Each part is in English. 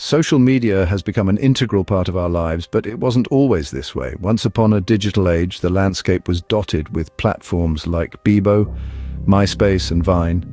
Social media has become an integral part of our lives, but it wasn't always this way. Once upon a digital age, the landscape was dotted with platforms like Bebo, MySpace, and Vine.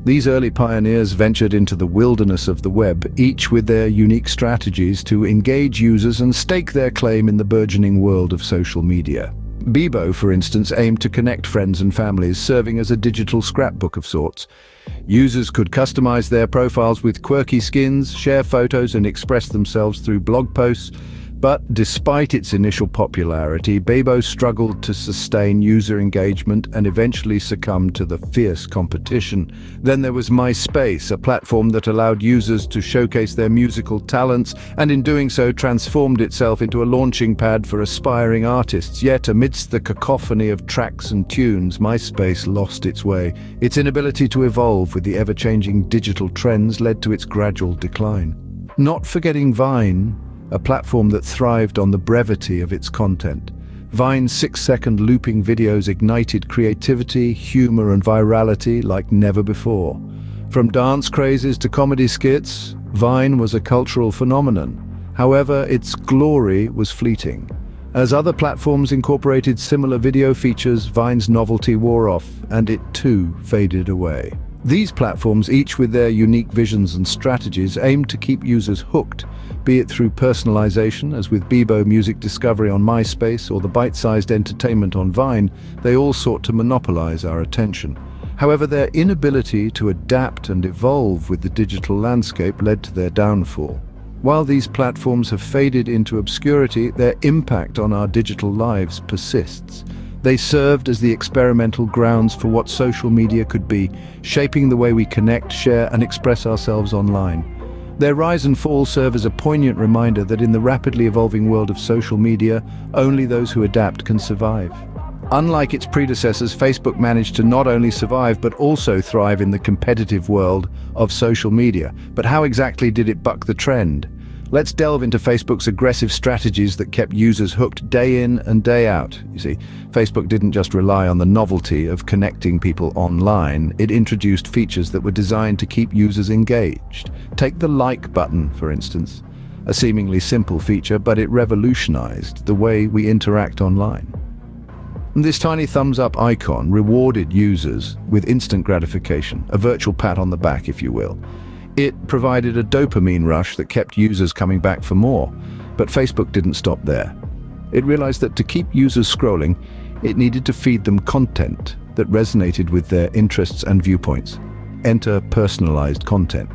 These early pioneers ventured into the wilderness of the web, each with their unique strategies to engage users and stake their claim in the burgeoning world of social media. Bebo, for instance, aimed to connect friends and families, serving as a digital scrapbook of sorts. Users could customize their profiles with quirky skins, share photos, and express themselves through blog posts. But despite its initial popularity, Bebo struggled to sustain user engagement and eventually succumbed to the fierce competition. Then there was MySpace, a platform that allowed users to showcase their musical talents and in doing so transformed itself into a launching pad for aspiring artists. Yet amidst the cacophony of tracks and tunes, MySpace lost its way. Its inability to evolve with the ever-changing digital trends led to its gradual decline. Not forgetting Vine, a platform that thrived on the brevity of its content. Vine's 6-second looping videos ignited creativity, humor, and virality like never before. From dance crazes to comedy skits, Vine was a cultural phenomenon. However, its glory was fleeting. As other platforms incorporated similar video features, Vine's novelty wore off, and it too faded away. These platforms, each with their unique visions and strategies, aimed to keep users hooked, be it through personalization, as with Bebo music discovery on MySpace, or the bite-sized entertainment on Vine. They all sought to monopolize our attention. However, their inability to adapt and evolve with the digital landscape led to their downfall. While these platforms have faded into obscurity, their impact on our digital lives persists. They served as the experimental grounds for what social media could be, shaping the way we connect, share, and express ourselves online. Their rise and fall serve as a poignant reminder that in the rapidly evolving world of social media, only those who adapt can survive. Unlike its predecessors, Facebook managed to not only survive but also thrive in the competitive world of social media. But how exactly did it buck the trend? Let's delve into Facebook's aggressive strategies that kept users hooked day in and day out. You see, Facebook didn't just rely on the novelty of connecting people online, it introduced features that were designed to keep users engaged. Take the like button, for instance. A seemingly simple feature, but it revolutionized the way we interact online. And this tiny thumbs up icon rewarded users with instant gratification, a virtual pat on the back, if you will. It provided a dopamine rush that kept users coming back for more. But Facebook didn't stop there. It realized that to keep users scrolling, it needed to feed them content that resonated with their interests and viewpoints. Enter personalized content.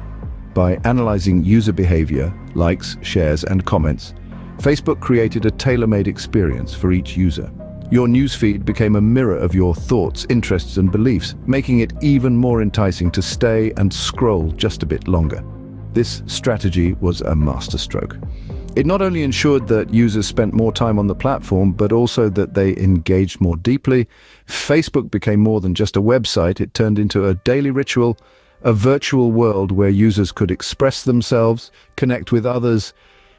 By analyzing user behavior, likes, shares, and comments, Facebook created a tailor-made experience for each user. Your newsfeed became a mirror of your thoughts, interests, and beliefs, making it even more enticing to stay and scroll just a bit longer. This strategy was a masterstroke. It not only ensured that users spent more time on the platform, but also that they engaged more deeply. Facebook became more than just a website. It turned into a daily ritual, a virtual world where users could express themselves, connect with others,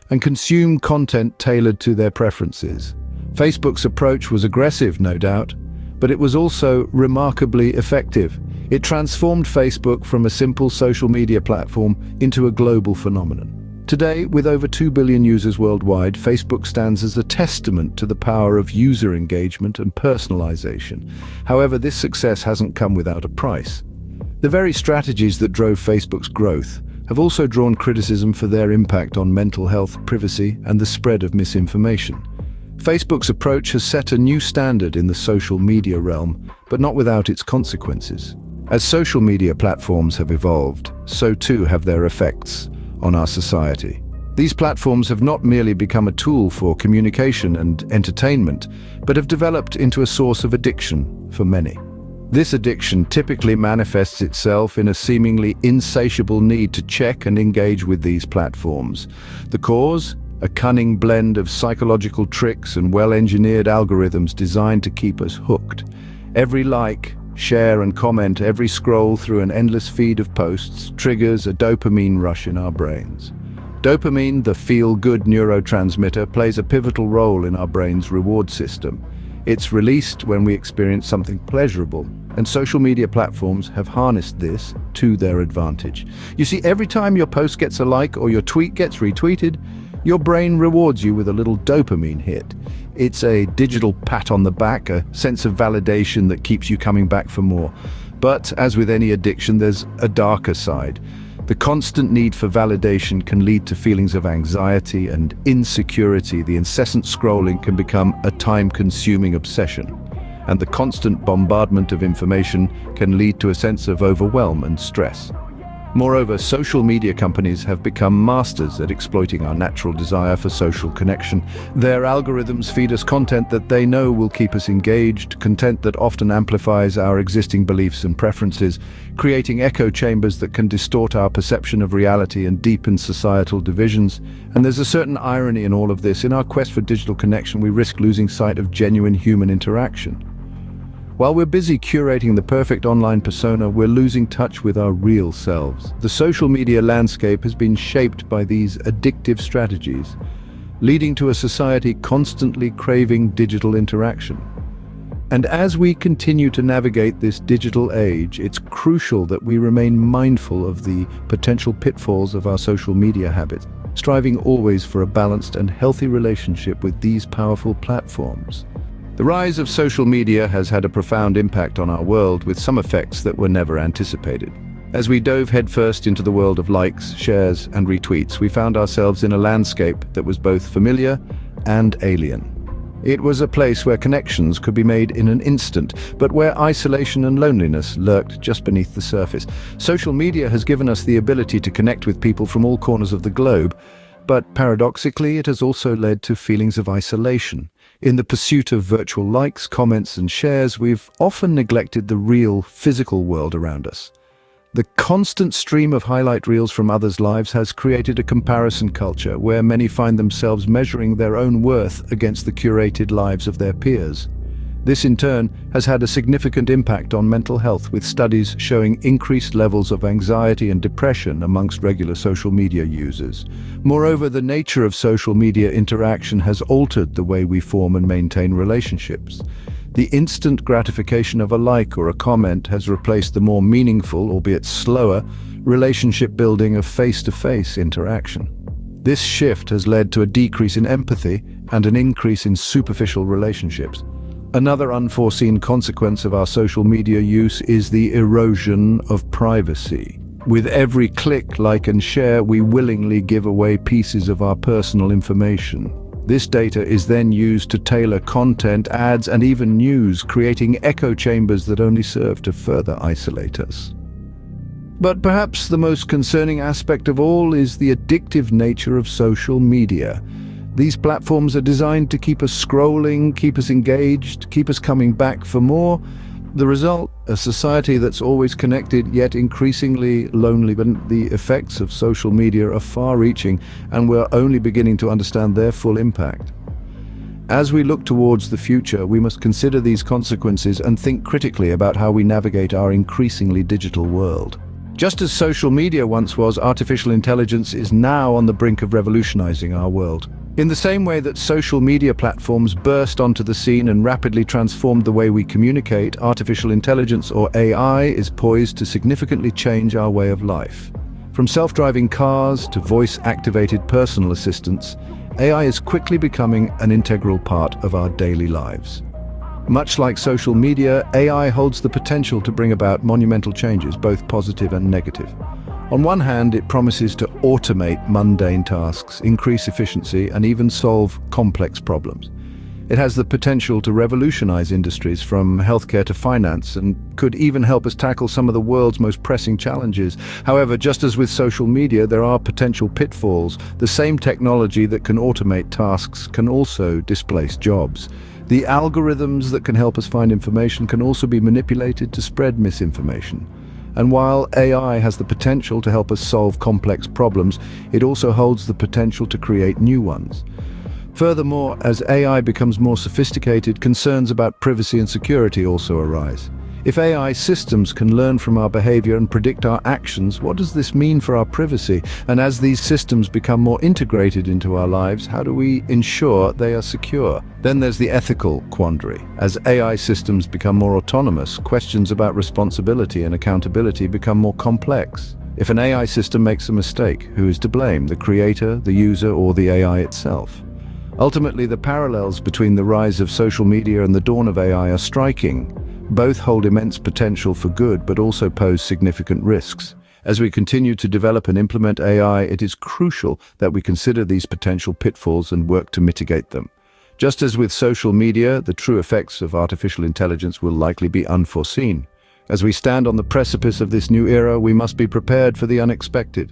and consume content tailored to their preferences. Facebook's approach was aggressive, no doubt, but it was also remarkably effective. It transformed Facebook from a simple social media platform into a global phenomenon. Today, with over 2 billion users worldwide, Facebook stands as a testament to the power of user engagement and personalization. However, this success hasn't come without a price. The very strategies that drove Facebook's growth have also drawn criticism for their impact on mental health, privacy, and the spread of misinformation. Facebook's approach has set a new standard in the social media realm, but not without its consequences. As social media platforms have evolved, so too have their effects on our society. These platforms have not merely become a tool for communication and entertainment, but have developed into a source of addiction for many. This addiction typically manifests itself in a seemingly insatiable need to check and engage with these platforms. The cause? A cunning blend of psychological tricks and well-engineered algorithms designed to keep us hooked. Every like, share, and comment, every scroll through an endless feed of posts triggers a dopamine rush in our brains. Dopamine, the feel-good neurotransmitter, plays a pivotal role in our brain's reward system. It's released when we experience something pleasurable, And social media platforms have harnessed this to their advantage. You see, every time your post gets a like or your tweet gets retweeted, your brain rewards you with a little dopamine hit. It's a digital pat on the back, a sense of validation that keeps you coming back for more. But as with any addiction, there's a darker side. The constant need for validation can lead to feelings of anxiety and insecurity. The incessant scrolling can become a time-consuming obsession. And the constant bombardment of information can lead to a sense of overwhelm and stress. Moreover, social media companies have become masters at exploiting our natural desire for social connection. Their algorithms feed us content that they know will keep us engaged, content that often amplifies our existing beliefs and preferences, creating echo chambers that can distort our perception of reality and deepen societal divisions. And there's a certain irony in all of this. In our quest for digital connection, we risk losing sight of genuine human interaction. While we're busy curating the perfect online persona, we're losing touch with our real selves. The social media landscape has been shaped by these addictive strategies, leading to a society constantly craving digital interaction. And as we continue to navigate this digital age, it's crucial that we remain mindful of the potential pitfalls of our social media habits, striving always for a balanced and healthy relationship with these powerful platforms. The rise of social media has had a profound impact on our world, with some effects that were never anticipated. As we dove headfirst into the world of likes, shares, and retweets, we found ourselves in a landscape that was both familiar and alien. It was a place where connections could be made in an instant, but where isolation and loneliness lurked just beneath the surface. Social media has given us the ability to connect with people from all corners of the globe, but paradoxically, it has also led to feelings of isolation. In the pursuit of virtual likes, comments, and shares, we've often neglected the real, physical world around us. The constant stream of highlight reels from others' lives has created a comparison culture where many find themselves measuring their own worth against the curated lives of their peers. This in turn has had a significant impact on mental health, with studies showing increased levels of anxiety and depression amongst regular social media users. Moreover, the nature of social media interaction has altered the way we form and maintain relationships. The instant gratification of a like or a comment has replaced the more meaningful, albeit slower, relationship building of face-to-face interaction. This shift has led to a decrease in empathy and an increase in superficial relationships. Another unforeseen consequence of our social media use is the erosion of privacy. With every click, like, and share, we willingly give away pieces of our personal information. This data is then used to tailor content, ads, and even news, creating echo chambers that only serve to further isolate us. But perhaps the most concerning aspect of all is the addictive nature of social media. These platforms are designed to keep us scrolling, keep us engaged, keep us coming back for more. The result, a society that's always connected yet increasingly lonely. But the effects of social media are far-reaching, and we're only beginning to understand their full impact. As we look towards the future, we must consider these consequences and think critically about how we navigate our increasingly digital world. Just as social media once was, artificial intelligence is now on the brink of revolutionizing our world. In the same way that social media platforms burst onto the scene and rapidly transformed the way we communicate, artificial intelligence, or AI, is poised to significantly change our way of life. From self-driving cars to voice-activated personal assistants, AI is quickly becoming an integral part of our daily lives. Much like social media, AI holds the potential to bring about monumental changes, both positive and negative. On one hand, it promises to automate mundane tasks, increase efficiency, and even solve complex problems. It has the potential to revolutionize industries from healthcare to finance, and could even help us tackle some of the world's most pressing challenges. However, just as with social media, there are potential pitfalls. The same technology that can automate tasks can also displace jobs. The algorithms that can help us find information can also be manipulated to spread misinformation. And while AI has the potential to help us solve complex problems, it also holds the potential to create new ones. Furthermore, as AI becomes more sophisticated, concerns about privacy and security also arise. If AI systems can learn from our behavior and predict our actions, what does this mean for our privacy? And as these systems become more integrated into our lives, how do we ensure they are secure? Then there's the ethical quandary. As AI systems become more autonomous, questions about responsibility and accountability become more complex. If an AI system makes a mistake, who is to blame? The creator, the user, or the AI itself? Ultimately, the parallels between the rise of social media and the dawn of AI are striking. Both hold immense potential for good, but also pose significant risks. As we continue to develop and implement AI, it is crucial that we consider these potential pitfalls and work to mitigate them. Just as with social media, the true effects of artificial intelligence will likely be unforeseen. As we stand on the precipice of this new era, we must be prepared for the unexpected.